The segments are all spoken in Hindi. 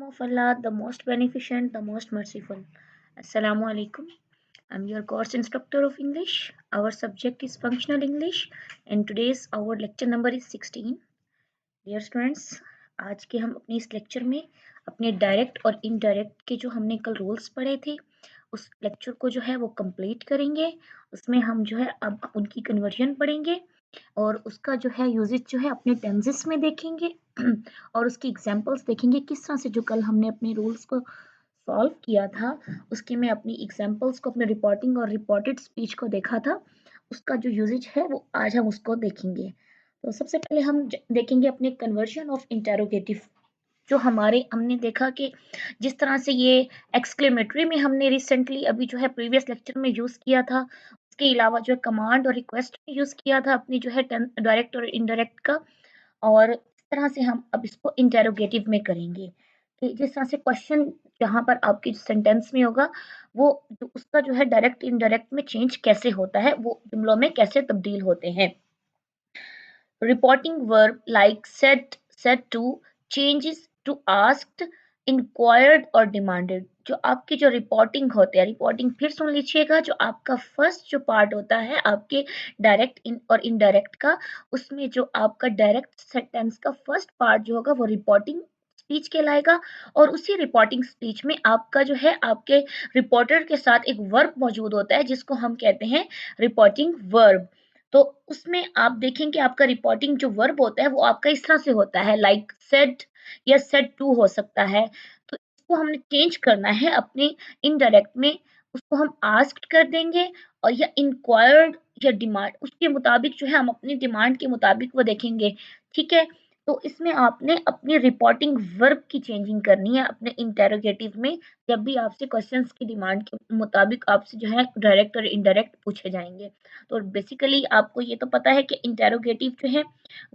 of Allah, the most beneficent, the most merciful. Assalamu alaikum. I'm your course instructor of English. Our subject is functional English and today's our lecture number is 16. Dear students, आज के हम अपने इस लेक्चर में अपने डायरेक्ट और इनडायरेक्ट के जो हमने कल रूल्स पढ़े थे उस लेक्चर को जो है वो कंप्लीट करेंगे। उसमें हम जो है अब उनकी कन्वर्जन पढ़ेंगे और उसका जो है यूजेज जो है अपने टेंसेस में देखेंगे और उसकी एग्जांपल्स देखेंगे किस तरह से जो कल हमने अपने रूल्स को सॉल्व किया था उसके में अपनी एग्जांपल्स को अपने रिपोर्टिंग और रिपोर्टेड स्पीच को देखा था उसका जो यूजेज है वो आज हम उसको देखेंगे। तो सबसे पहले हम देखेंगे अपने कन्वर्जन ऑफ इंटेरोगेटिव जो हमने देखा कि जिस तरह से ये एक्सक्लेमेटरी में हमने रिसेंटली अभी जो है प्रीवियस लेक्चर में यूज किया था उसके अलावा जो है कमांड और रिक्वेस्ट में यूज किया था अपनी जो है डायरेक्ट और इनडायरेक्ट का। और इस तरह से हम अब इसको इंटेरोगेटिव में करेंगे कि जिस तरह से क्वेश्चन जहां पर आपके सेंटेंस में होगा वो उसका जो है डायरेक्ट इनडायरेक्ट में चेंज कैसे होता है वो जुमलों में कैसे तब्दील होते हैं। Reporting verb like said to changes to asked, inquired और demanded। जो आपकी जो रिपोर्टिंग होते हैं रिपोर्टिंग फिर सुन लीजिएगा जो आपका फर्स्ट जो पार्ट होता है आपके डायरेक्ट इन और इनडायरेक्ट का उसमें जो आपका डायरेक्ट सेंटेंस का फर्स्ट पार्ट जो होगा वो रिपोर्टिंग स्पीच कहलाएगा और उसी रिपोर्टिंग स्पीच में आपका जो है आपके रिपोर्टर के साथ एक वर्ब मौजूद होता है जिसको हम कहते हैं रिपोर्टिंग वर्ब। तो उसमें आप देखेंगे आपका रिपोर्टिंग जो वर्ब होता है वो आपका इस तरह से होता है लाइक सेड या सेड टू हो सकता है। तो इसको हमने चेंज करना है अपने इनडायरेक्ट में उसको हम आस्क्ड कर देंगे और या इंक्वायर्ड या डिमांड उसके मुताबिक जो है हम अपनी डिमांड के मुताबिक वो देखेंगे। ठीक है, तो इसमें आपने अपनी रिपोर्टिंग वर्ब की चेंजिंग करनी है अपने इंटेरोगेटिव में जब भी आपसे क्वेश्चंस की डिमांड के मुताबिक आपसे जो है डायरेक्ट और इनडायरेक्ट पूछे जाएंगे। तो बेसिकली आपको ये तो पता है कि इंटेरोगेटिव जो है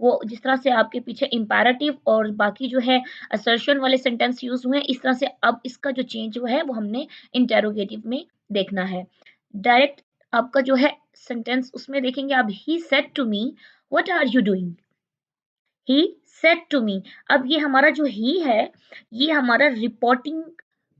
वो जिस तरह से आपके पीछे इंपैरेटिव और बाकी जो है असर्शन वाले सेंटेंस यूज हुए हैं इस तरह से अब इसका जो चेंज हुआ है वो हमने इंटेरोगेटिव में देखना है। डायरेक्ट आपका जो है सेंटेंस उसमें देखेंगे आप he said to me what are you doing. He said to me, अब ये हमारा जो ही है ये हमारा रिपोर्टिंग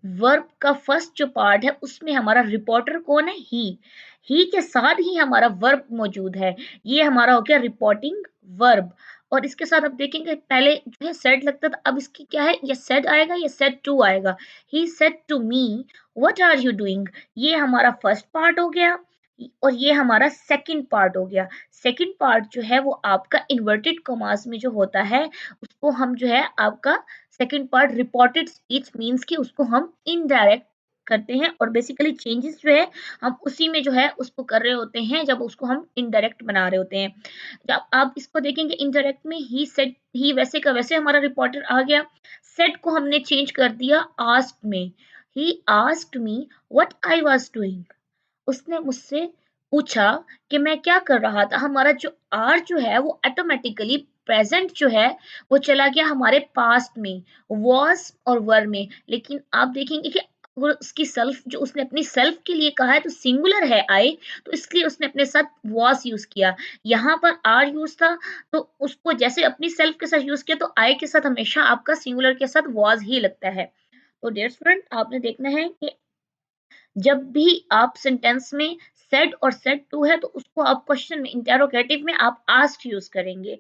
वर्ब का फर्स्ट जो पार्ट है उसमें हमारा रिपोर्टर कौन है ही के साथ ही हमारा वर्ब मौजूद है। ये हमारा हो गया रिपोर्टिंग वर्ब और इसके साथ आप देखेंगे पहले जो है सेड लगता था अब इसकी क्या है ये सेड आएगा ये सेड टू आएगा। He said to me what are you doing, ये हमारा फर्स्ट पार्ट हो गया और ये हमारा सेकंड पार्ट हो गया। सेकंड पार्ट जो है वो आपका इन्वर्टेड कॉमास में जो होता है उसको हम जो है आपका second part reported speech means कि उसको हम इनडायरेक्ट करते हैं और बेसिकली चेंजेस जो है हम उसी में जो है उसको कर रहे होते हैं जब उसको हम इनडायरेक्ट बना रहे होते हैं। जब आप इसको देखेंगे इनडायरेक्ट में ही सेड ही वैसे का वैसे हमारा रिपोर्टर आ गया। सेड को हमने चेंज कर दिया आस्क्ड में। He asked me what I was doing, उसने मुझसे पूछा कि मैं क्या कर रहा था। हमारा जो आर जो है वो ऑटोमेटिकली प्रेजेंट जो है वो चला गया हमारे पास्ट में वॉज और वर में। लेकिन आप देखेंगे कि अगर उसकी सेल्फ जो उसने अपनी सेल्फ के लिए कहा है तो सिंगुलर है आई तो इसलिए उसने अपने साथ वॉज यूज किया। यहाँ पर आर यूज था तो उसको जैसे अपनी सेल्फ के साथ यूज किया तो आई के साथ हमेशा आपका सिंगुलर के साथ वॉज ही लगता है। तो डियर स्टूडेंट आपने देखना है कि जब भी आप सेंटेंस में सेड और सेड टू है तो उसको आप क्वेश्चन में इंटेरोगेटिव में आप आस्क्ड यूज करेंगे।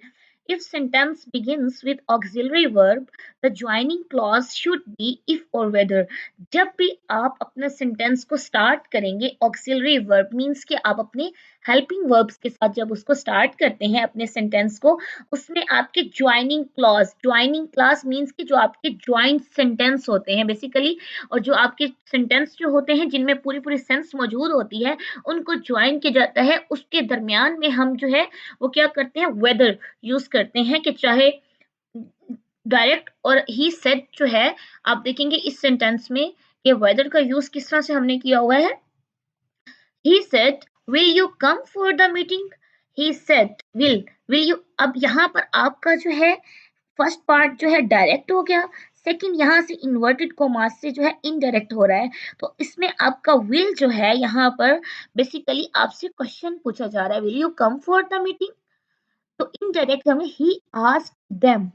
If sentence begins with auxiliary verb, the joining clause should be if or whether। जब भी आप अपने सेंटेंस को स्टार्ट करेंगे auxiliary verb मीन्स कि आप अपने हेल्पिंग वर्ब्स के साथ जब उसको स्टार्ट करते हैं अपने सेंटेंस को उसमें आपके ज्वाइनिंग क्लॉज मीन्स कि जो आपके ज्वाइंट सेंटेंस होते हैं बेसिकली और जो आपके सेंटेंस जो होते हैं जिनमें पूरी पूरी सेंस मौजूद होती है उनको ज्वाइन किया जाता है। उसके दरमियान में हम जो है वो क्या करते हैं वेदर यूज करते हैं कि चाहे डायरेक्ट और ही सेड जो है आप देखेंगे इस सेंटेंस में कि वेदर का यूज किस तरह से हमने किया हुआ है। He said will you come for the meeting, he said will you, अब यहाँ पर आपका जो है फर्स्ट पार्ट जो है डायरेक्ट हो गया सेकंड यहाँ से इन्वर्टेड कोमास से जो है इनडायरेक्ट हो रहा है। तो इसमें आपका विल जो है यहाँ पर बेसिकली आपसे क्वेश्चन पूछा जा रहा है will you come for the meeting. तो इनडायरेक्ट हमें ही आस्क्ड देम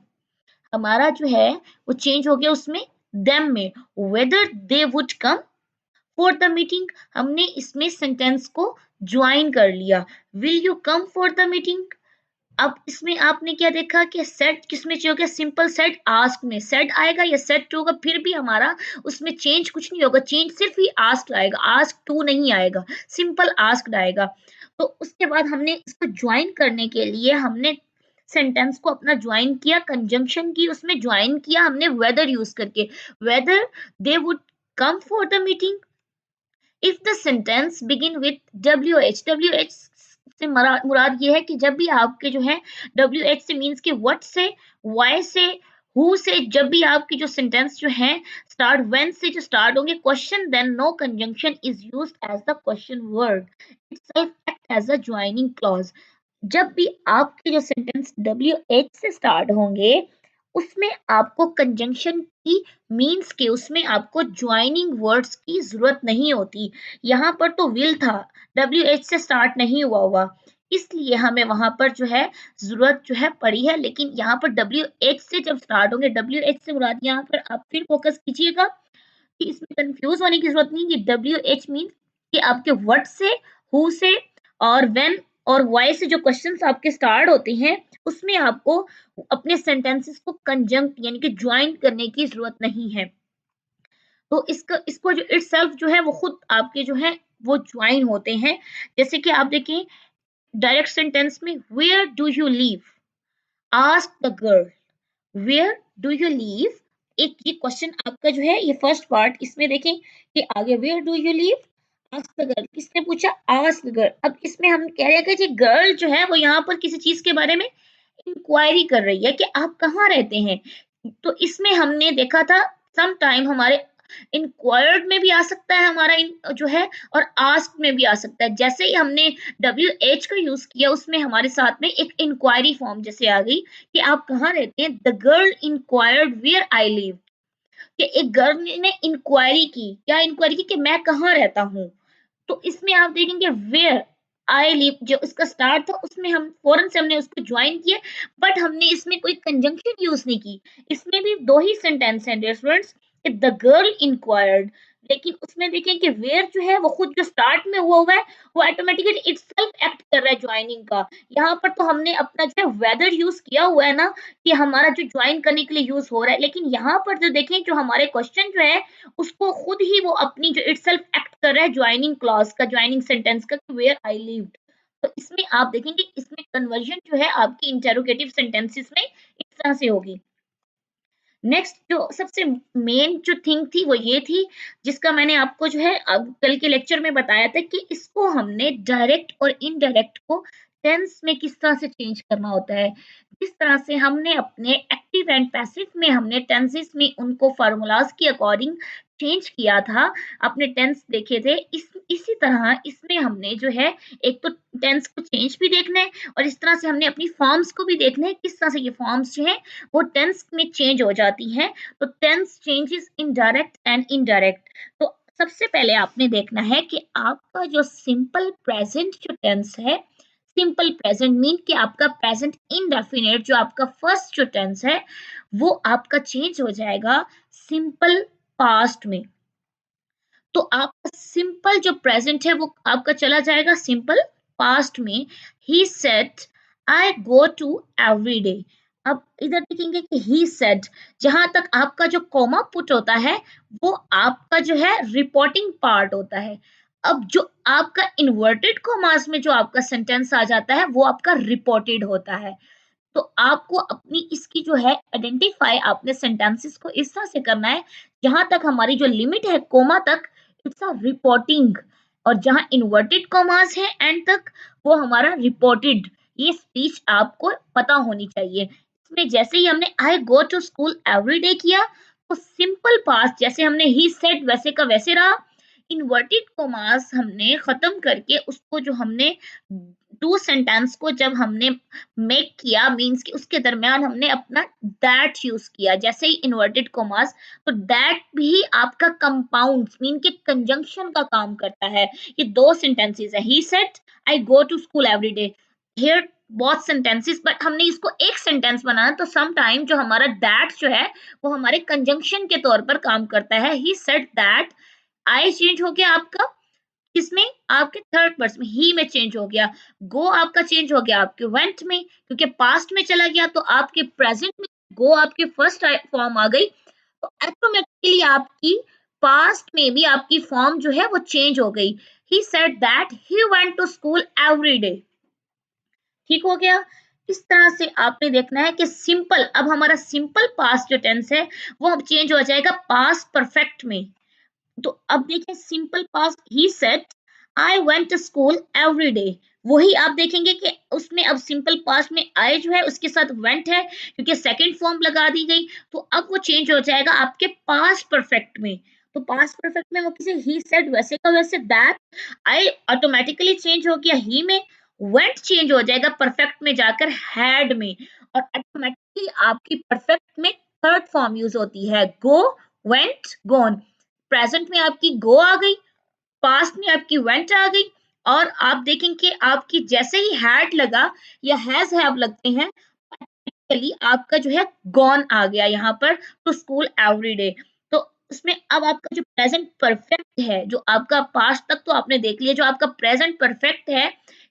हमारा जो है वो चेंज हो गया उसमें them में whether they would come for the meeting, हमने इसमें सेंटेंस को ज्वाइन कर लिया। will you come for the meeting? अब इसमें आपने क्या देखा कि सेट किसमें चाहिए होगा, सिंपल सेट आस्क में सेट आएगा या सेट टू होगा, फिर भी हमारा उसमें चेंज कुछ नहीं होगा, चेंज सिर्फ ही आस्क आएगा, आस्क टू नहीं आएगा, सिंपल आस्क्ड आएगा। तो उसके बाद हमने इसको ज्वाइन करने के लिए हमने सेंटेंस को अपना ज्वाइन किया, कंजंक्शन की उसमें ज्वाइन किया हमने वेदर यूज करके, whether they would come for the meeting. If the sentence begin with WH, WH से मुराद ये है कि जब भी आपके जो है WH से मीन्स कि व्हाट से, वाई से, हु से, जब भी आपकी जो सेंटेंस जो है स्टार्ट व्हेन से जो स्टार्ट होंगे question, then no conjunction is used as the question word, itself act as a joining clause. जब भी आपके जो सेंटेंस WH से स्टार्ट होंगे उसमें आपको कंजंक्शन की मीन्स के उसमें आपको ज्वाइनिंग वर्ड्स की जरूरत नहीं होती। यहाँ पर तो विल था, WH से स्टार्ट नहीं हुआ इसलिए हमें वहां पर जो है जरूरत जो है पड़ी है, लेकिन यहाँ पर WH से जब स्टार्ट होंगे, WH से मुराद यहाँ पर आप फिर फोकस कीजिएगा कि इसमें कंफ्यूज होने की जरूरत नहीं कि WH मीन कि आपके व्हाट से, हु से और व्हेन और वाई से जो क्वेश्चंस आपके स्टार्ट होते हैं उसमें आपको अपने सेंटेंसेस को कंजंक्ट यानी कि ज्वाइन करने की जरूरत नहीं है। तो इसको जो इटसेल्फ जो है वो खुद आपके जो है वो ज्वाइन होते हैं। जैसे कि आप देखें डायरेक्ट सेंटेंस में where do you live, ask the girl where do you live, एक ये क्वेश्चन आपका जो है ये फर्स्ट पार्ट इसमें देखें कि आगे where do you live ask the girl, किसने पूछा, आस्क गर्ल। अब इसमें हम कह रहे हैं कि गर्ल जो है वो यहाँ पर किसी चीज के बारे में इंक्वायरी कर रही है कि आप कहाँ रहते हैं। तो इसमें हमने देखा था सम टाइम हमारे इंक्वायर्ड में भी आ सकता है हमारा जो है और आस्क में भी आ सकता है। जैसे ही हमने WH का यूज किया उसमें हमारे साथ में एक इंक्वायरी फॉर्म जैसे आ गई कि आप कहाँ रहते हैं, the girl inquired where I live, कि एक गर्ल ने इंक्वायरी की, क्या इंक्वायरी की कि मैं कहाँ रहता हूँ। तो इसमें आप देखेंगे वेयर आई लिव जो इसका स्टार्ट था उसमें हम फौरन से हमने उसको ज्वाइन किया, बट हमने इसमें कोई कंजंक्शन यूज नहीं की। इसमें भी दो ही सेंटेंस हैं dear students, the girl inquired, लेकिन उसमें देखें कि वेयर जो है वो खुद जो स्टार्ट में हुआ है वो ऑटोमेटिकली इटसेल्फ एक्ट कर रहा है ज्वाइनिंग का। यहाँ पर तो हमने अपना जो है वेदर यूज किया हुआ है ना कि हमारा जो ज्वाइन करने के लिए यूज हो रहा है, लेकिन यहाँ पर जो देखें जो हमारे क्वेश्चन जो है उसको खुद ही वो अपनी जो इटसेल्फ एक्ट कर रहा है ज्वाइनिंग क्लॉज का, ज्वाइनिंग सेंटेंस का, वेयर आई लिव्ड। तो इसमें आप देखेंगे इसमें कन्वर्जन जो है आपकी इंटेरोगेटिव सेंटेंसेस में इस तरह से होगी। नेक्स्ट जो सबसे मेन जो थिंग थी वो ये थी जिसका मैंने आपको जो है अब कल के लेक्चर में बताया था कि इसको हमने डायरेक्ट और इनडायरेक्ट को टेंस में किस तरह से चेंज करना होता है। जिस तरह से हमने अपने एक्टिव एंड पैसिव में हमने टेंसेस में उनको फार्मूलाज के अकॉर्डिंग चेंज किया था, अपने टेंस देखे थे, इसी तरह इसमें हमने जो है एक तो टेंस को चेंज भी देखना है और इस तरह से हमने अपनी फॉर्म्स को भी देखना है किस तरह से ये फॉर्म्स जो है वो टेंस में चेंज हो जाती हैं। तो tense changes in direct and indirect. तो सबसे पहले आपने देखना है कि आपका जो सिंपल प्रेजेंट जो टेंस है, सिंपल प्रेजेंट मीन कि आपका प्रेजेंट इंडेफिनिट जो आपका फर्स्ट जो टेंस है वो आपका चेंज हो जाएगा सिंपल पास्ट में। तो आपका सिंपल जो प्रेजेंट है वो आपका चला जाएगा सिंपल पास्ट में। He said I go to every day. अब इधर देखेंगे कि ही सेड, जहां तक आपका जो कॉमा पुट होता है वो आपका जो है रिपोर्टिंग पार्ट होता है। अब जो आपका इन्वर्टेड कॉमास में जो आपका सेंटेंस आ जाता है वो आपका रिपोर्टेड होता है। तो आपको अपनी इसकी जो है आइडेंटिफाई आपने सेंटेंसेस को इस तरह से करना है जहां तक हमारी जो लिमिट है कोमा तक इट्स अ रिपोर्टिंग, और जहां इन्वर्टेड कॉमास है एंड तक वो हमारा रिपोर्टेड। ये स्पीच आपको पता होनी चाहिए। इसमें जैसे ही हमने I go to school every day किया तो सिंपल पास्ट जैसे हमने ही सेड वैसे का वैसे रहा। इन्वर्टेड कॉमास हमने खत्म करके उसको जो हमने टू सेंटेंस को जब हमने मेक किया मीन्स कि उसके दरमियान हमने अपना दैट यूज किया जैसे ही इन्वर्टेड कॉमास। तो दैट भी आपका कंपाउंड मीन के कंजंक्शन का काम करता है। ये दो सेंटेंसेस है, he said I go to school every day, here बहुत सेंटेंसेस, बट हमने इसको एक सेंटेंस बनाना, तो सम टाइम जो हमारा दैट जो है वो हमारे कंजंक्शन के तौर पर काम करता है। He said that, I change हो गया आपका किसमें, आपके थर्ड पर्सन में, ही में चेंज हो गया। गो आपका चेंज हो गया आपके वेंट में, क्योंकि पास्ट में चला गया, तो आपके प्रेजेंट में गो आपकी फर्स्ट फॉर्म आ गई, तो ऑटोमेटिकली आपकी पास्ट में भी आपकी फॉर्म जो है वो चेंज हो गई। He said that he went to school every day. ठीक हो गया। इस तरह से आपने देखना है कि सिंपल, अब हमारा सिंपल पास्ट जो टेंस है वो अब चेंज हो जाएगा पास्ट परफेक्ट में। तो अब देखिए simple past, he said I went to school every day, वही आप देखेंगे कि उसमें अब सिंपल पास्ट में आई जो है उसके साथ वेंट है, क्योंकि सेकंड फॉर्म लगा दी गई, तो अब वो चेंज हो जाएगा आपके पास्ट परफेक्ट में। तो पास्ट परफेक्ट में वो किसी ही सेड वैसे का वैसे, दैट आई ऑटोमेटिकली चेंज हो गया ही में, वेंट चेंज हो जाएगा परफेक्ट में जाकर हैड में, और ऑटोमेटिकली आपकी परफेक्ट में थर्ड फॉर्म यूज होती है, गो, वेंट, गॉन। प्रेजेंट में आपकी गो आ गई, पास्ट में आपकी वेंट आ गई, और आप देखें कि आपकी जैसे ही हैड लगा या हैज हैव लगते हैं, ऑटोमेटिकली आपका जो है गॉन आ गया यहाँ पर, टू स्कूल एवरी डे। तो उसमें अब आपका जो प्रेजेंट परफेक्ट है, जो आपका पास्ट तक तो आपने देख लिया, जो आपका प्रेजेंट परफेक्ट है,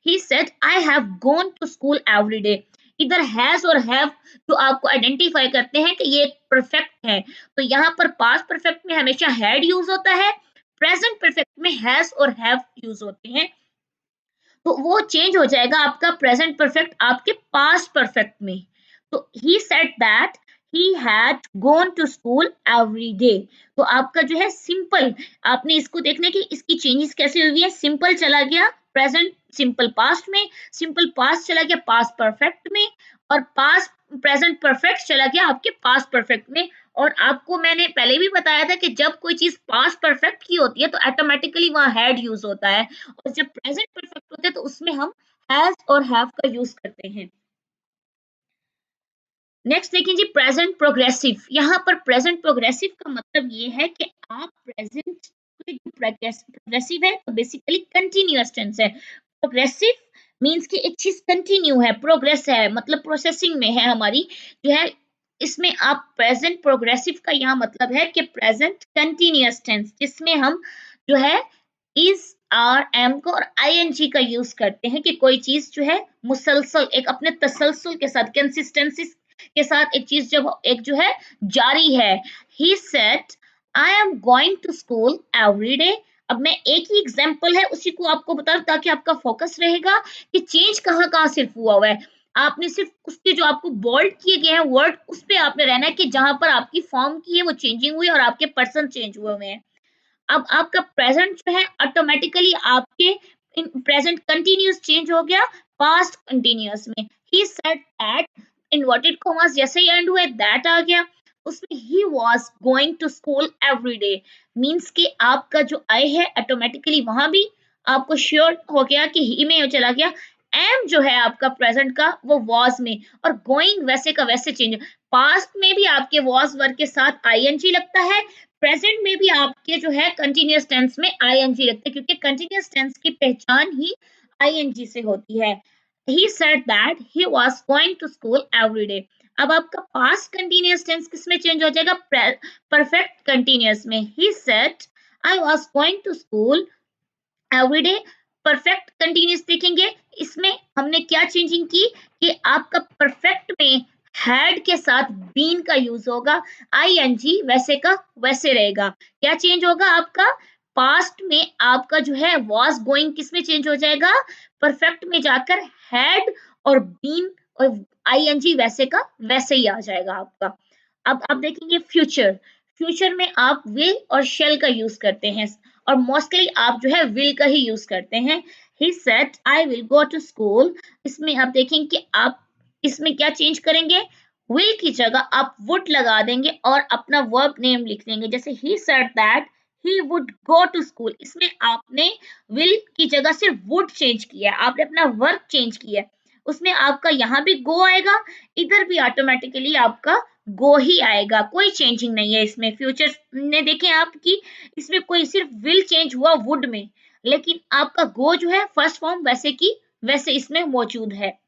he said I have gone to school every day. इधर हैज और हैव जो आपको आइडेंटिफाई करते हैं कि ये परफेक्ट है, तो यहाँ पर पास्ट परफेक्ट में हमेशा हैड यूज होता है, प्रेजेंट परफेक्ट में हैज और हैव यूज होते हैं, तो वो चेंज हो जाएगा आपका प्रेजेंट परफेक्ट आपके पास्ट परफेक्ट में। तो he said that he had gone to school every day. तो आपका जो है सिंपल, आपने इसको देखना कि इसकी चेंजेस कैसे हुई है, सिंपल चला गया प्रेजेंट सिंपल पास्ट में, सिंपल पास्ट चला गया पास्ट परफेक्ट में, और पास्ट प्रेजेंट परफेक्ट चला गया आपके पास्ट परफेक्ट में। और आपको मैंने पहले भी बताया था कि जब कोई चीज पास्ट परफेक्ट की होती है तो ऑटोमेटिकली वहां हैड यूज होता है, और जब प्रेजेंट परफेक्ट होते हैं तो उसमें हम हैज और हैव का यूज करते हैं। नेक्स्ट देखिए जी, प्रेजेंट प्रोग्रेसिव। यहाँ पर प्रेजेंट प्रोग्रेसिव का मतलब ये है कि आप प्रेजेंट प्रोग्रेसिव है तो बेसिकली कंटिन्यूअस टेंस है। प्रोग्रेसिव मींस कि एक चीज कंटिन्यू है, प्रोग्रेस है, मतलब प्रोसेसिंग में है हमारी जो है, इसमें आप प्रेजेंट प्रोग्रेसिव का यहाँ मतलब है कि प्रेजेंट कंटिन्यूअस टेंस, जिसमें हम जो है इज, आर, एम को और आईएनजी का यूज करते हैं कि कोई चीज जो है मुसलसल एक अपने तसलसल के साथ, कंसिस्टेंसी के साथ एक चीज जब एक जो है जारी है। He said I am going to school every day. अब मैं एक ही एग्जांपल है उसी को आपको बता दूं ताकि आपका फोकस रहेगा कि चेंज कहाँ कहाँ सिर्फ हुआ है। आपने सिर्फ उसके जो आपको बोल्ड किए गए हैं वर्ड उस पे आपने रहना है कि जहां पर आपकी फॉर्म की है वो चेंजिंग हुई और आपके पर्सन चेंज हुए हैं। अब आपका प्रेजेंट जो है ऑटोमेटिकली आपके प्रेजेंट कंटिन्यूस चेंज हो गया पास्ट कंटिन्यूस में। He said that, inverted commas जैसे ही एंड हुए दैट आ गया, उसमें he was going to school every day, means कि आपका जो आई है ऑटोमेटिकली वहां भी आपको श्योर हो गया कि ही में चला गया, एम जो है आपका प्रेजेंट का वो वाज में, और गोइंग वैसे का वैसे चेंज। पास्ट में भी आपके वाज वर्ग के साथ आईएनजी लगता है, प्रेजेंट में भी आपके जो है कंटिन्यूअस टेंस में आईएनजी लगते हैं, क्योंकि कंटिन्यूअस टेंस की पहचान ही आईएनजी से होती है। He said that he was going to school every day. अब आपका पास्ट कंटिन्यूअस टेंस किसमें चेंज हो जाएगा, परफेक्ट कंटिन्यूअस में। He said I was going to school everyday. Perfect continuous देखेंगे, इसमें हमने क्या चेंजिंग की कि आपका परफेक्ट में हैड के साथ बीन का यूज होगा, आईएनजी वैसे का वैसे रहेगा। क्या चेंज होगा आपका, पास्ट में आपका जो है वाज गोइंग किस में चेंज हो जाएगा, परफेक्ट में जाकर हैड और बीन, और आईएनजी वैसे का वैसे ही आ जाएगा आपका। अब आप देखेंगे फ्यूचर, फ्यूचर में आप विल और शेल का यूज करते हैं, और मोस्टली आप जो है विल का ही यूज करते हैं। He said I will go to school, इसमें आप देखेंगे कि आप इसमें क्या चेंज करेंगे, विल की जगह आप वुड लगा देंगे और अपना वर्ब नेम लिख देंगे, जैसे he said that he would go to school, इसमें आपने विल की जगह सिर्फ वुड चेंज किया है, आपने अपना वर्ब चेंज किया है, उसमें आपका यहाँ भी गो आएगा, इधर भी ऑटोमेटिकली आपका गो ही आएगा, कोई चेंजिंग नहीं है इसमें। फ्यूचर ने देखें आपकी इसमें कोई सिर्फ विल चेंज हुआ वुड में, लेकिन आपका गो जो है फर्स्ट फॉर्म वैसे की वैसे इसमें मौजूद है।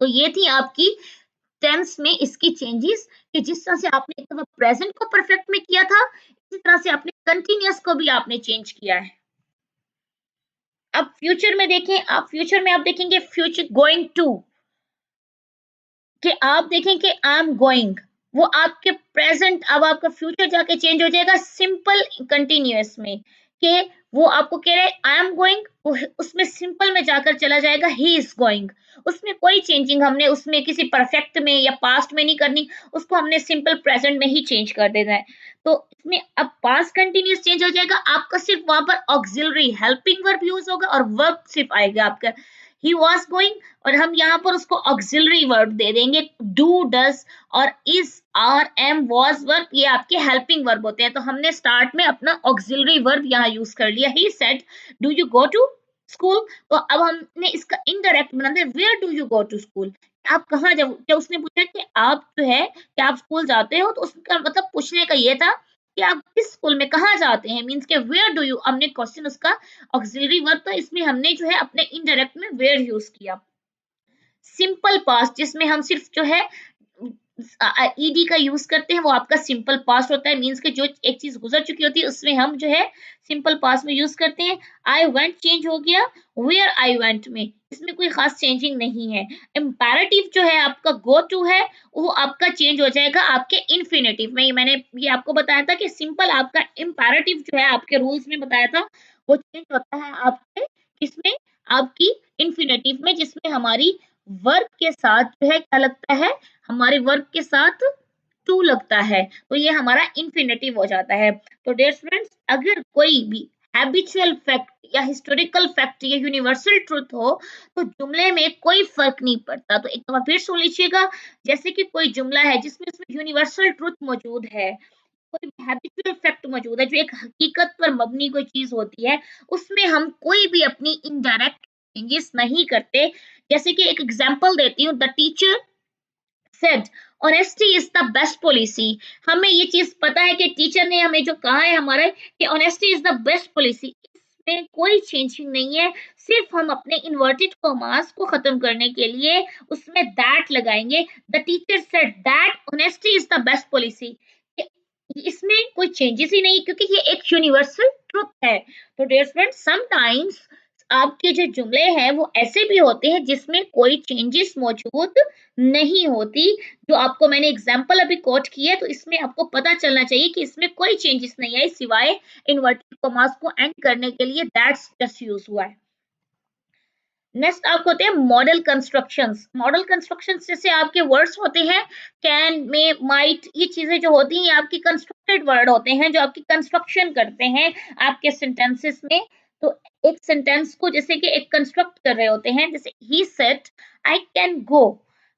तो ये थी आपकी टेंस में इसकी चेंजेस, कि जिस तरह से आपने एक दफा प्रेजेंट को परफेक्ट में किया था, इसी तरह से आपने कंटिन्यूअस को भी आपने चेंज किया है। अब फ्यूचर में देखें, आप फ्यूचर में आप देखेंगे फ्यूचर गोइंग टू, कि आप देखें कि आई एम गोइंग, वो आपके प्रेजेंट, अब आपका फ्यूचर जाके चेंज हो जाएगा सिंपल कंटिन्यूअस में, कि वो आपको कह रहे आई एम गोइंग, उसमें सिंपल में जाकर चला जाएगा ही इज गोइंग। उसमें कोई चेंजिंग हमने उसमें किसी परफेक्ट में या पास्ट में नहीं करनी, उसको हमने सिंपल प्रेजेंट में ही चेंज कर देना है। तो इसमें अब पास्ट कंटिन्यूअस चेंज हो जाएगा, आपका सिर्फ वहां पर ऑक्सिलरी हेल्पिंग वर्ब यूज होगा और वर्ब सिर्फ आएगा आपका ही वॉज गोइंग, और हम यहाँ पर उसको ऑक्सिलरी वर्ब दे देंगे डू डज, और is are am was verb ये आपके हेल्पिंग वर्ब होते हैं। तो हमने स्टार्ट में अपना ऑक्सिलरी वर्ब यहाँ यूज कर लिया, he said do you go to school. तो अब हमने इसका इनडायरेक्ट बना दिया where do you go to school, आप कहाँ जाओ, क्या उसने पूछा कि आप जो है कि आप स्कूल जाते हो, तो उसका मतलब पूछने का ये था कि आप किस स्कूल में कहाँ जाते हैं, मीन्स के वेयर डू यू, हमने क्वेश्चन उसका ऑक्सिलरी वर्ब, तो इसमें हमने जो है अपने इनडायरेक्ट में वेयर यूज किया। सिंपल पास्ट जिसमें हम सिर्फ जो है ईडी का यूज करते हैं, वो आपका सिंपल पास्ट होता है, मीन्स के जो एक चीज गुजर चुकी होती है उसमें हम जो है सिंपल पास्ट में यूज करते हैं। आई वेंट चेंज हो गया वेयर आई वेंट में, इसमें कोई खास चेंजिंग नहीं है। इम्पेरेटिव जो है आपका गो टू है, वो आपका चेंज हो जाएगा आपके इन्फिनेटिव में। मैंने ये आपको बताया था कि सिंपल आपका इम्पेरेटिव जो है आपके रूल्स में बताया था, वो चेंज होता है आपके किसमें, आपकी इन्फिनेटिव में, जिसमें हमारी वर्ब के साथ जो है क्या लगता है, हमारे वर्ब के साथ टू लगता है, तो ये हमारा इन्फिनेटिव हो जाता है। तो डियर स्टूडेंट्स, अगर कोई भी हैबिचुअल फैक्ट या हिस्टोरिकल फैक्ट या यूनिवर्सल ट्रुथ हो, तो जुमले में कोई फर्क नहीं पड़ता। तो एक बार फिर सुन लीजिएगा, जैसे कि कोई जुमला है जिसमें उसमें यूनिवर्सल ट्रुथ मौजूद है, कोई हैबिचुअल फैक्ट मौजूद है जो एक हकीकत पर मबनी कोई चीज होती है, उसमें हम कोई भी अपनी इनडायरेक्ट चेंजेस नहीं करते। जैसे कि एक एग्जांपल देती हूँ, the teacher said honesty is the best policy. हमें ये चीज पता है कि टीचर ने हमें जो कहा है हमारे कि honesty is the best policy, इसमें कोई चेंजिंग नहीं है, सिर्फ हम अपने इन्वर्टेड कॉमास को खत्म करने के लिए उसमें दैट लगाएंगे। The teacher said that honesty is the best policy, इसमें कोई चेंजेस ही नहीं, क्योंकि ये एक यूनिवर्सल ट्रुथ है। तो डियर फ्रेंड्स, समटाइम्स आपके जो जुमले हैं वो ऐसे भी होते हैं जिसमें कोई चेंजेस मौजूद नहीं होती, जो आपको मैंने एग्जांपल अभी कोट किया है, तो इसमें आपको पता चलना चाहिए कि इसमें कोई चेंजेस नहीं है सिवाय इन्वर्टेड कॉमास को एंड करने के लिए दैट्स जस्ट यूज हुआ है। नेक्स्ट आपको होते हैं मॉडल कंस्ट्रक्शंस। मॉडल कंस्ट्रक्शंस जैसे आपके वर्ड्स होते हैं कैन, मे, माइट, ये चीजें जो होती हैं आपकी कंस्ट्रक्टेड वर्ड होते हैं जो आपकी कंस्ट्रक्शन करते हैं आपके सेंटेंसेस में। तो एक सेंटेंस को जैसे कि एक कंस्ट्रक्ट कर रहे होते हैं, जैसे he said I can go,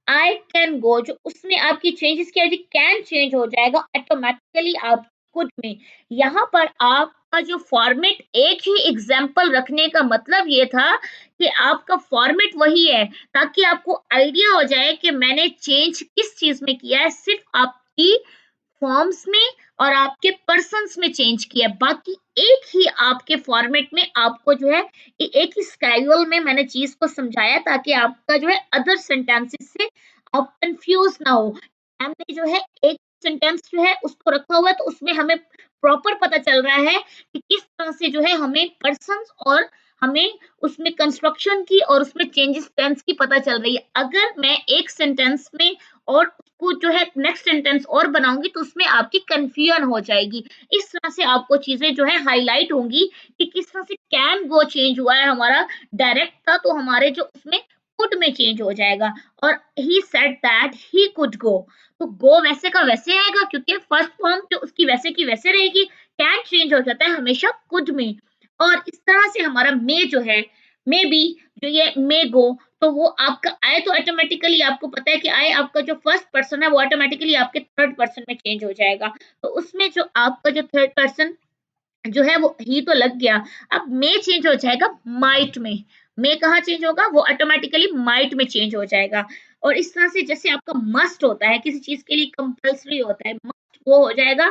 I can go, जो उसमें आपकी चेंजेस की वजह कैन चेंज हो जाएगा ऑटोमेटिकली आप कुड में। यहाँ पर आपका जो फॉर्मेट एक ही एग्जाम्पल रखने का मतलब ये था कि आपका फॉर्मेट वही है, ताकि आपको आइडिया हो जाए कि मैंने चेंज किस चीज में किया है, सिर्फ आपकी फॉर्म्स में और आपके पर्सन्स में चेंज किया है, बाकी एक ही आपके फॉर्मेट में आपको जो है एक ही स्केड्यूल में मैंने चीज को समझाया, ताकि आपका जो है अदर सेंटेंसेस से आप कंफ्यूज ना हो। हमने जो है एक सेंटेंस जो है उसको रखा हुआ है, तो उसमें हमें प्रॉपर पता चल रहा है कि किस तरह से जो है हमें पर्सन्स और हमें उसमें कंस्ट्रक्शन की और उसमें चेंजेस टेंस की पता चल रही है। अगर मैं एक सेंटेंस में और उसको जो है नेक्स्ट सेंटेंस और बनाऊंगी तो उसमें आपकी कंफ्यूजन हो जाएगी। इस तरह से आपको चीजें जो है हाईलाइट होंगी कि किस तरह से कैन गो चेंज हुआ है, हमारा डायरेक्ट था तो हमारे जो उसमें कुड में चेंज हो जाएगा, और ही said that he could go, तो गो वैसे का वैसे आएगा क्योंकि फर्स्ट फॉर्म जो उसकी वैसे की वैसे रहेगी, कैन चेंज हो जाता है हमेशा कुड में। और इस तरह से हमारा मे जो है, मे बी, जो ये मे गो, तो वो आपका आए तो ऑटोमेटिकली आपको पता है कि आए आपका जो फर्स्ट पर्सन है वो ऑटोमेटिकली आपके थर्ड पर्सन में चेंज हो जाएगा, तो उसमें जो आपका जो थर्ड पर्सन जो है वो ही तो लग गया, अब मे चेंज हो जाएगा माइट में। मे कहाँ चेंज होगा, वो ऑटोमेटिकली माइट में चेंज हो जाएगा। और इस तरह से जैसे आपका मस्ट होता है किसी चीज के लिए कंपल्सरी होता है, मस्ट वो हो जाएगा,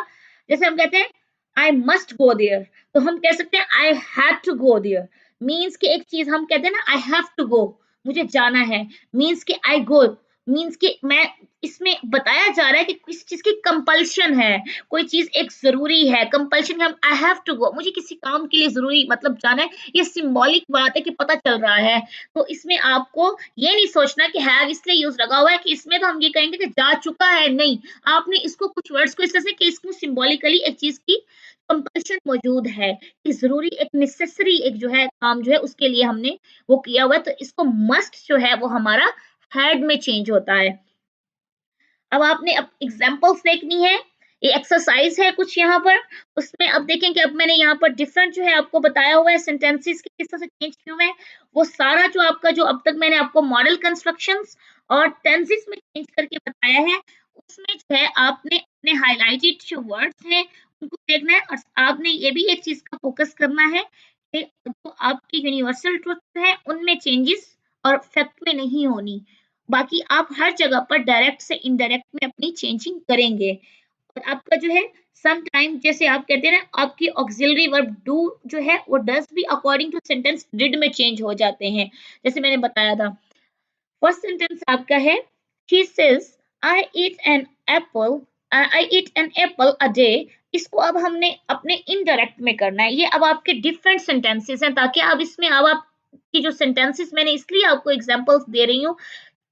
जैसे हम कहते हैं आई मस्ट गो देयर, तो हम कह सकते हैं I had to go there, means कि एक चीज हम कहते हैं ना आई हैव टू गो, मुझे जाना है, मीन्स कि आई गो, मीन्स कि मैं, इसमें बताया जा रहा है कि किसी चीज की कंपल्शन है, कोई चीज एक जरूरी है, कंपल्शन है, आई हैव टू गो, मुझे किसी काम के लिए जरूरी मतलब जाना है, ये सिंबॉलिक बात है कि पता चल रहा है। तो इसमें आपको ये नहीं सोचना कि हैव इसलिए यूज लगा हुआ है कि इसमें तो हम ये कहेंगे कि जा चुका है, नहीं, आपने इसको कुछ वर्ड्स को इस तरह से कि इसको सिंबॉलिकली एक चीज की कंपल्शन मौजूद है, कि जरूरी एक नेसेसरी एक जो है काम जो है उसके लिए हमने वो किया हुआ है, तो इसको मस्ट जो है वो हमारा हैड में चेंज होता है। अब आपने अब एग्जांपल्स देखनी है, ये एक्सरसाइज है कुछ यहाँ पर, उसमें अब देखें कि अब मैंने यहाँ पर डिफरेंट जो है आपको बताया हुआ है सेंटेंसेस के किस तरह से चेंज किए हुए हैं, वो सारा जो आपका जो अब तक मैंने आपको मॉडल कंस्ट्रक्शंस और टेंसेस में चेंज करके बताया है, उसमें जो है आपने अपने हाईलाइटेड जो वर्ड्स हैं उनको देखना है, और आपने ये भी एक चीज का फोकस करना है कि जो आपकी यूनिवर्सल ट्रुथ है उनमें चेंजेस और फैक्ट में नहीं होनी, बाकी आप हर जगह पर डायरेक्ट से इनडायरेक्ट में अपनी चेंजिंग करेंगे। और आपका जो है सम टाइम जैसे आप कहते हैं ना, आपकी ऑक्सिलरी वर्ब डू जो है वो डज भी अकॉर्डिंग टू सेंटेंस डिड में चेंज हो जाते हैं, जैसे मैंने बताया था। फर्स्ट सेंटेंस आपका है, she says I eat an apple, I eat an apple a day, इसको अब हमने अपने इनडायरेक्ट में करना है, ये अब आपके डिफरेंट सेंटेंसेस हैं, ताकि अब इसमें अब आपकी जो सेंटेंसेस मैंने इसलिए आपको एग्जांपल्स दे रही हूँ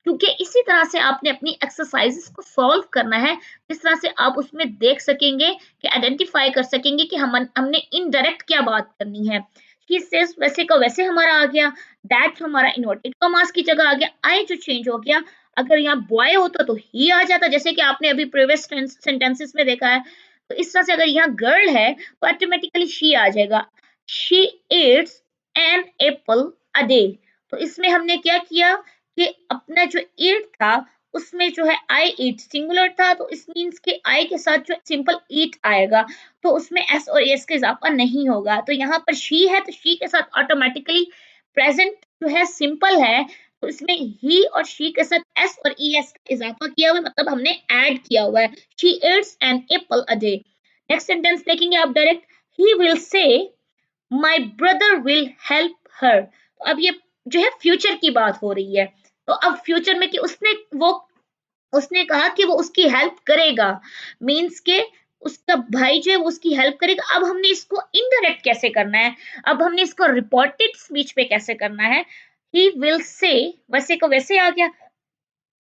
क्योंकि इसी तरह से आपने अपनी एक्सरसाइजेस को सॉल्व करना है, जिस तरह से आप उसमें देख सकेंगे कि आइडेंटिफाई कर सकेंगे कि हमने इनडायरेक्ट क्या बात करनी है। ही सेज वैसे का वैसे हमारा आ गया, दैट हमारा इन्वर्टेड कॉमास की जगह आ गया, आई जो चेंज हो गया, अगर यहाँ बॉय होता तो ही आ जाता, जैसे कि आपने अभी प्रीवियस सेंटेंसेस में देखा है। तो इस तरह से अगर यहाँ गर्ल है तो ऑटोमेटिकली शी आ जाएगा, she eats an apple a day. तो इसमें हमने क्या किया कि अपना जो ईट था उसमें जो है आई ईट सिंगुलर था, तो इस मीन्स के आई के साथ जो सिंपल ईट आएगा, तो उसमें एस और एस का इजाफा नहीं होगा, तो यहाँ पर शी है तो शी के साथ ऑटोमेटिकली प्रेजेंट जो है सिंपल है, तो इसमें ही और शी के साथ एस और ई एस का इजाफा किया हुआ है, मतलब हमने ऐड किया हुआ है, she eats an apple a day. Next sentence देखेंगे आप direct, he will say my brother will help her, तो अब ये जो है फ्यूचर की बात हो रही है, तो अब फ्यूचर में कि उसने कहा कि वो उसकी हेल्प करेगा, मीन्स के उसका भाई जो है वो उसकी हेल्प करेगा, अब हमने इसको इनडायरेक्ट कैसे करना है, अब हमने इसको रिपोर्टेड स्पीच पे कैसे करना है, ही विल से वैसे को वैसे आ गया,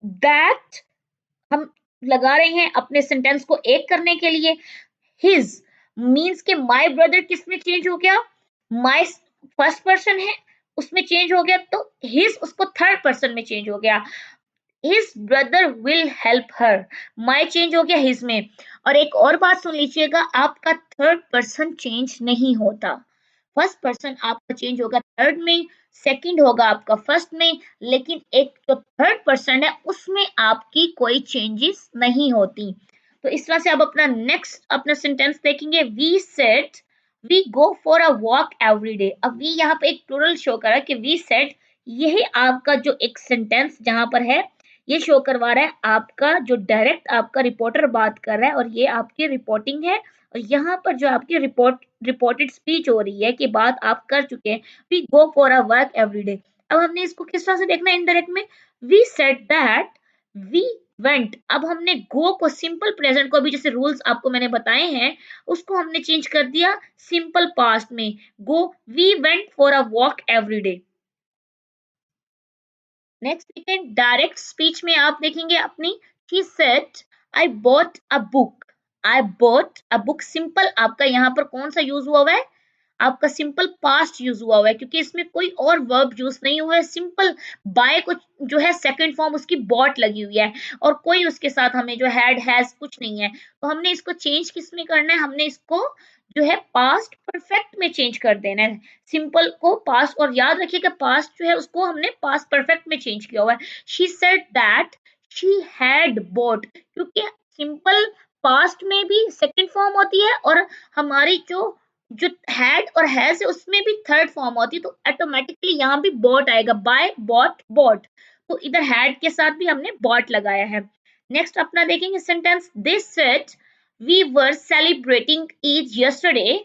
दैट हम लगा रहे हैं अपने सेंटेंस को एक करने के लिए, हिज मीन्स के माय ब्रदर किस में चेंज हो गया, माय फर्स्ट पर्सन है उसमें चेंज हो गया, तो हिज उसको थर्ड पर्सन में चेंज हो गया, his brother will help her, my change हो गया हिज में। और एक और बात सुन लीजिएगा, आपका थर्ड पर्सन चेंज नहीं होता, फर्स्ट पर्सन आपका चेंज होगा थर्ड में, सेकंड होगा आपका फर्स्ट में, लेकिन एक जो थर्ड पर्सन है उसमें आपकी कोई चेंजेस नहीं होती। तो इस तरह से अब अपना नेक्स्ट अपना सेंटेंस देखेंगे, we said we go for a walk every day, अब वी यहाँ पे एक प्लूरल शो कर रहा है कि वी सेड, यही आपका जो एक सेंटेंस जहां पर है ये शो करवा रहा है आपका जो डायरेक्ट आपका रिपोर्टर बात कर रहा है, और ये आपकी रिपोर्टिंग है, और यहाँ पर जो आपकी रिपोर्टेड स्पीच हो रही है कि बात आप कर चुके हैं, we go for a work every day. अब हमने इसको किस तरह से देखना है इनडायरेक्ट में, we said that we went, अब हमने गो को सिंपल प्रेजेंट को भी जैसे रूल्स आपको मैंने बताए हैं उसको हमने चेंज कर दिया सिंपल पास्ट में, go we went for a walk every day. Next देखें डायरेक्ट स्पीच में आप देखेंगे अपनी, she said I bought a book, I bought a book, simple आपका यहाँ पर कौन सा यूज हुआ हुआ है, आपका सिंपल पास्ट यूज हुआ हुआ है, क्योंकि इसमें कोई और वर्ब यूज नहीं हुआ है, सिंपल बाय को जो है सेकंड फॉर्म उसकी बॉट लगी हुई है, और कोई उसके साथ हमें जो हैड हैज कुछ नहीं है, तो हमने इसको चेंज किस में करना है, हमने इसको जो है पास्ट परफेक्ट में चेंज कर देना है, सिंपल को पास्ट, और याद रखिएगा पास्ट जो है उसको हमने पास्ट परफेक्ट में चेंज किया हुआ है, she said that she had boat, क्योंकि सिंपल पास्ट में भी सेकंड फॉर्म होती है, और हमारी जो हैड और हैज है उसमें भी थर्ड फॉर्म होती है, तो ऑटोमेटिकली यहाँ भी बॉट आएगा, बाय बॉट बॉट, तो इधर हैड के साथ भी हमने बॉट लगाया है। नेक्स्ट अपना देखेंगे sentence, they said we were celebrating Eid yesterday,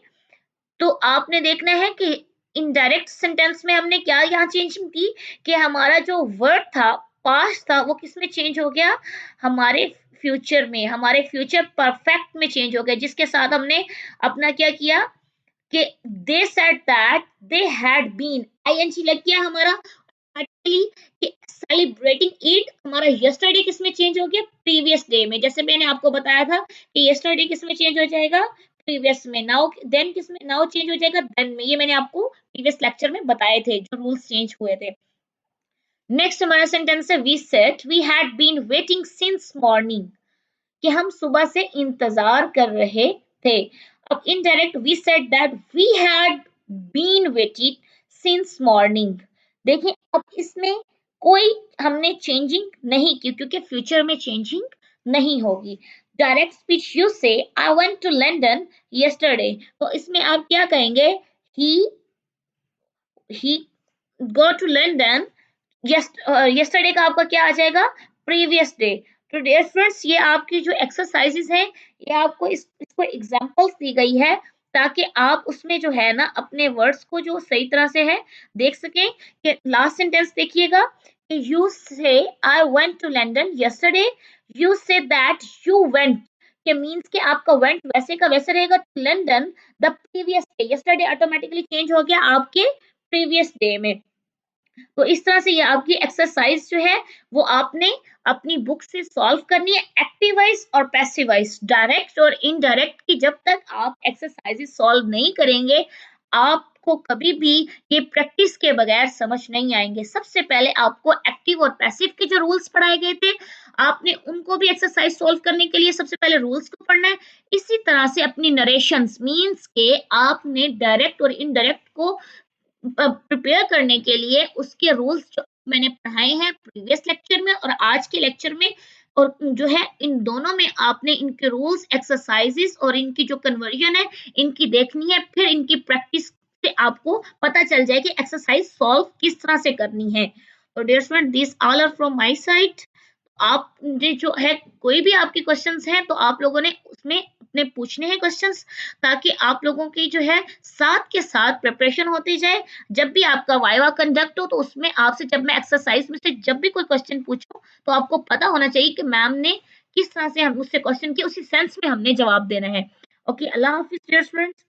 तो आपने देखना है कि इनडायरेक्ट सेंटेंस में हमने क्या यहाँ चेंज की कि हमारा जो वर्ड था पास्ट था वो किस में चेंज हो गया, हमारे फ्यूचर में, हमारे फ्यूचर परफेक्ट में चेंज हो गया, जिसके साथ हमने अपना क्या किया कि they said that they had been, ING लग गया हमारा ऑटोमेटिकली कि सेलिब्रेटिंग इट, हमारा यस्टरडे किस में चेंज हो गया, प्रीवियस डे में। जैसे मैंने आपको बताया था कि यस्टरडे किस में चेंज हो जाएगा, प्रीवियस में। नाउ देन किस में, नाउ चेंज हो जाएगा देन में। ये मैंने आपको प्रीवियस लेक्चर में बताए थे जो रूल्स चेंज हुए थे। नेक्स्ट हमारा सेंटेंस है we said we had been waiting since morning, कि हम सुबह से इंतजार कर रहे थे। अब indirect we said that we had been waiting since morning. देखिए अब इसमें कोई हमने चेंजिंग नहीं की क्योंकि फ्यूचर में चेंजिंग नहीं होगी। Direct speech you say I went to London yesterday, तो इसमें आप क्या कहेंगे, he he go to London yesterday का आपका क्या आ जाएगा, प्रीवियस डे। तो डियर फ्रेंड्स ये आपकी जो एक्सरसाइजेस हैं ये आपको इसको एग्जांपल्स दी गई है ताकि आप उसमें जो है ना अपने वर्ड्स को जो सही तरह से है देख सकें। कि लास्ट सेंटेंस देखिएगा कि you say I went to London yesterday, you say that you went, के मींस कि आपका वेंट वैसे का वैसे रहेगा to London the previous day, yesterday automatically change हो गया आपके प्रीवियस डे में। तो इस तरह से ये आपकी एक्सरसाइज जो है वो आपने अपनी बुक से सॉल्व करनी है, एक्टिव वाइज और पैसिव वाइज, डायरेक्ट और इनडायरेक्ट की। जब तक आप एक्सरसाइजेस सॉल्व नहीं करेंगे आपको कभी भी ये प्रैक्टिस के बगैर समझ नहीं आएंगे। सबसे पहले आपको एक्टिव और पैसिव के जो रूल्स पढ़ाए गए थे आपने उनको भी एक्सरसाइज सॉल्व करने के लिए सबसे पहले रूल्स को पढ़ना है। इसी तरह से अपनी नरेशंस मींस के आपने डायरेक्ट और इनडायरेक्ट को प्रिपेयर करने के लिए उसके रूल्स जो मैंने पढ़ाए हैं प्रीवियस लेक्चर में और आज के लेक्चर में, और जो है इन दोनों में आपने इनके रूल्स एक्सरसाइजेस और इनकी जो कन्वर्जन है इनकी देखनी है, फिर इनकी प्रैक्टिस से आपको पता चल जाए कि एक्सरसाइज सॉल्व किस तरह से करनी है। तो dear friend this all are from my side. आप जो है कोई भी आपके क्वेश्चंस हैं तो आप लोगों ने उसमें अपने पूछने हैं क्वेश्चंस, ताकि आप लोगों की जो है साथ के साथ प्रिपरेशन होती जाए। जब भी आपका वाइवा कंडक्ट हो तो उसमें आपसे जब मैं एक्सरसाइज में से जब भी कोई क्वेश्चन पूछूं तो आपको पता होना चाहिए कि मैम ने किस तरह से हम उससे क्वेश्चन किए उसी सेंस में हमने जवाब देना है। ओके अल्लाह हाफिज डियर फ्रेंड्स।